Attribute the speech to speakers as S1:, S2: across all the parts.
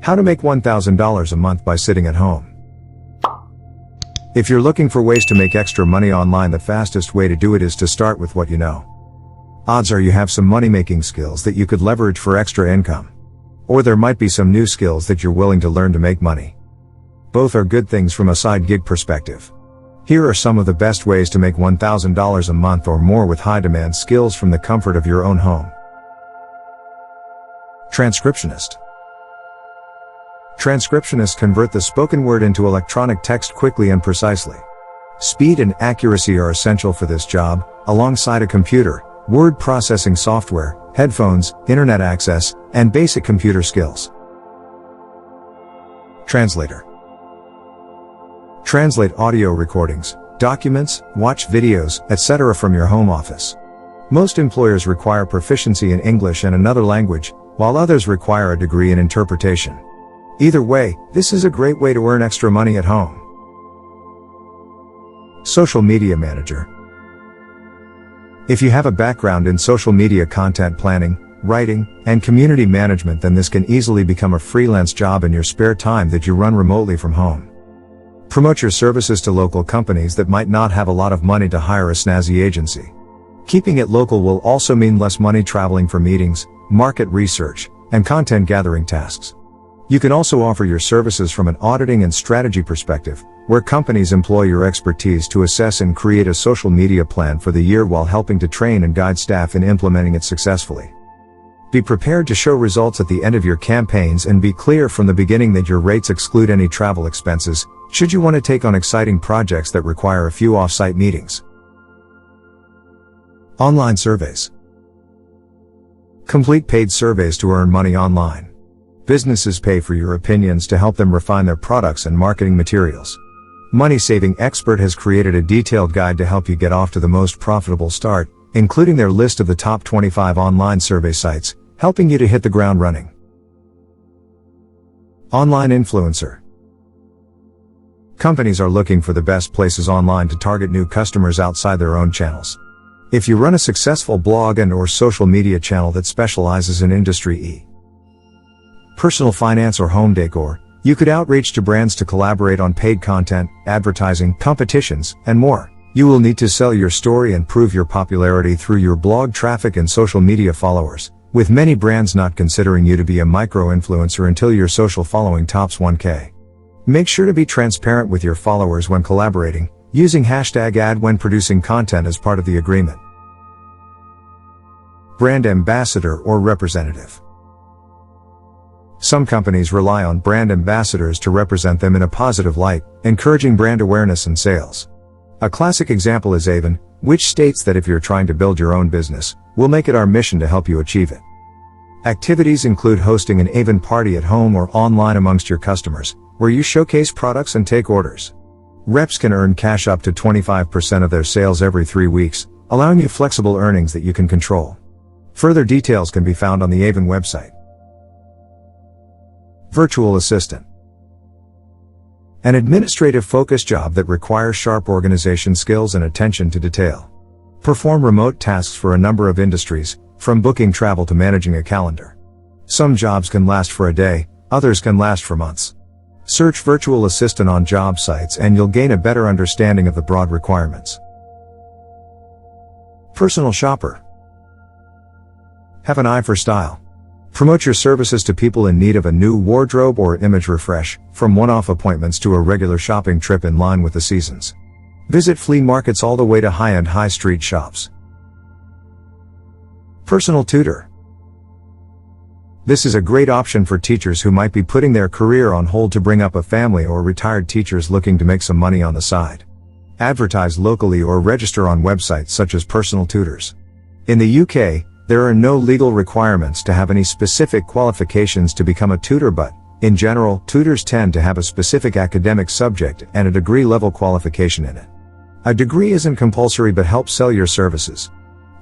S1: How to make $1,000 a month by sitting at home. If you're looking for ways to make extra money online, the fastest way to do it is to start with what you know. Odds are you have some money-making skills that you could leverage for extra income. Or there might be some new skills that you're willing to learn to make money. Both are good things from a side gig perspective. Here are some of the best ways to make $1,000 a month or more with high-demand skills from the comfort of your own home. Transcriptionist. Transcriptionists convert the spoken word into electronic text quickly and precisely. Speed and accuracy are essential for this job, alongside a computer, word processing software, headphones, internet access, and basic computer skills. Translator. Translate audio recordings, documents, watch videos, etc. from your home office. Most employers require proficiency in English and another language, while others require a degree in interpretation. Either way, this is a great way to earn extra money at home. Social media manager. If you have a background in social media content planning, writing, and community management, then this can easily become a freelance job in your spare time that you run remotely from home. Promote your services to local companies that might not have a lot of money to hire a snazzy agency. Keeping it local will also mean less money traveling for meetings, market research, and content gathering tasks. You can also offer your services from an auditing and strategy perspective, where companies employ your expertise to assess and create a social media plan for the year while helping to train and guide staff in implementing it successfully. Be prepared to show results at the end of your campaigns, and be clear from the beginning that your rates exclude any travel expenses, should you want to take on exciting projects that require a few off-site meetings. Online surveys. Complete paid surveys to earn money online. Businesses pay for your opinions to help them refine their products and marketing materials. Money Saving Expert has created a detailed guide to help you get off to the most profitable start, including their list of the top 25 online survey sites, helping you to hit the ground running. Online influencer. Companies are looking for the best places online to target new customers outside their own channels. If you run a successful blog and/or social media channel that specializes in industry E, personal finance or home decor, you could outreach to brands to collaborate on paid content, advertising, competitions, and more. You will need to sell your story and prove your popularity through your blog traffic and social media followers, with many brands not considering you to be a micro-influencer until your social following tops 1K. Make sure to be transparent with your followers when collaborating, using #ad when producing content as part of the agreement. Brand ambassador or representative. Some companies rely on brand ambassadors to represent them in a positive light, encouraging brand awareness and sales. A classic example is Avon, which states that if you're trying to build your own business, we'll make it our mission to help you achieve it. Activities include hosting an Avon party at home or online amongst your customers, where you showcase products and take orders. Reps can earn cash up to 25% of their sales every 3 weeks, allowing you flexible earnings that you can control. Further details can be found on the Avon website. Virtual assistant. An administrative-focused job that requires sharp organization skills and attention to detail. Perform remote tasks for a number of industries, from booking travel to managing a calendar. Some jobs can last for a day, others can last for months. Search virtual assistant on job sites and you'll gain a better understanding of the broad requirements. Personal shopper. Have an eye for style. Promote your services to people in need of a new wardrobe or image refresh, from one-off appointments to a regular shopping trip in line with the seasons. Visit flea markets all the way to high-end high street shops. Personal tutor. This is a great option for teachers who might be putting their career on hold to bring up a family, or retired teachers looking to make some money on the side. Advertise locally or register on websites such as Personal Tutors. In the UK, there are no legal requirements to have any specific qualifications to become a tutor, but, in general, tutors tend to have a specific academic subject and a degree-level qualification in it. A degree isn't compulsory but helps sell your services.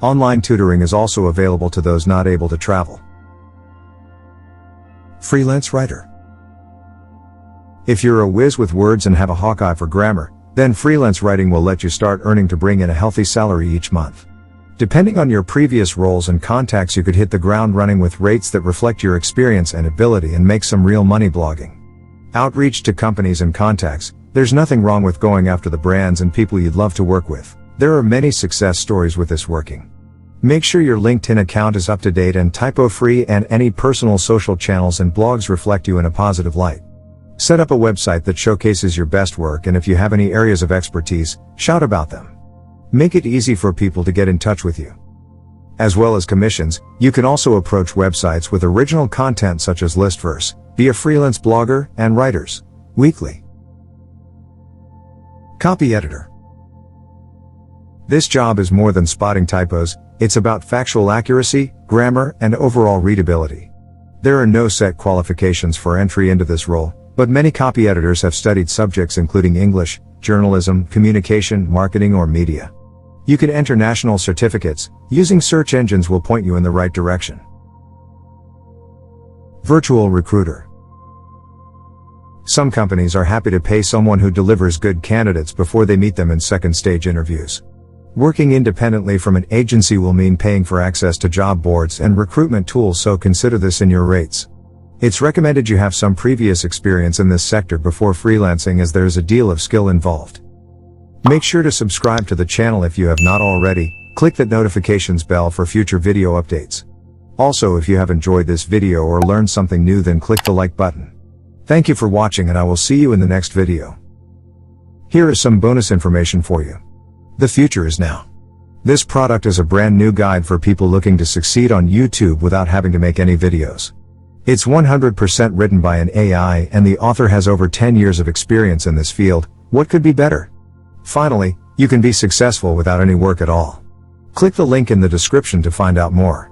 S1: Online tutoring is also available to those not able to travel. Freelance writer. If you're a whiz with words and have a hawk eye for grammar, then freelance writing will let you start earning to bring in a healthy salary each month. Depending on your previous roles and contacts, you could hit the ground running with rates that reflect your experience and ability and make some real money blogging. Outreach to companies and contacts. There's nothing wrong with going after the brands and people you'd love to work with. There are many success stories with this working. Make sure your LinkedIn account is up to date and typo-free, and any personal social channels and blogs reflect you in a positive light. Set up a website that showcases your best work, and if you have any areas of expertise, shout about them. Make it easy for people to get in touch with you. As well as commissions, you can also approach websites with original content such as Listverse, be a freelance blogger, and Writers Weekly. Copy editor. This job is more than spotting typos, it's about factual accuracy, grammar, and overall readability. There are no set qualifications for entry into this role, but many copy editors have studied subjects including English, journalism, communication, marketing, or media. You can enter national certificates. Using search engines will point you in the right direction. Virtual recruiter. Some companies are happy to pay someone who delivers good candidates before they meet them in second-stage interviews. Working independently from an agency will mean paying for access to job boards and recruitment tools, so consider this in your rates. It's recommended you have some previous experience in this sector before freelancing, as there is a deal of skill involved. Make sure to subscribe to the channel if you have not already. Click that notifications bell for future video updates. Also, if you have enjoyed this video or learned something new, then click the like button. Thank you for watching, and I will see you in the next video. Here is some bonus information for you. The future is now. This product is a brand new guide for people looking to succeed on YouTube without having to make any videos. It's 100% written by an AI, and the author has over 10 years of experience in this field. What could be better? Finally, you can be successful without any work at all. Click the link in the description to find out more.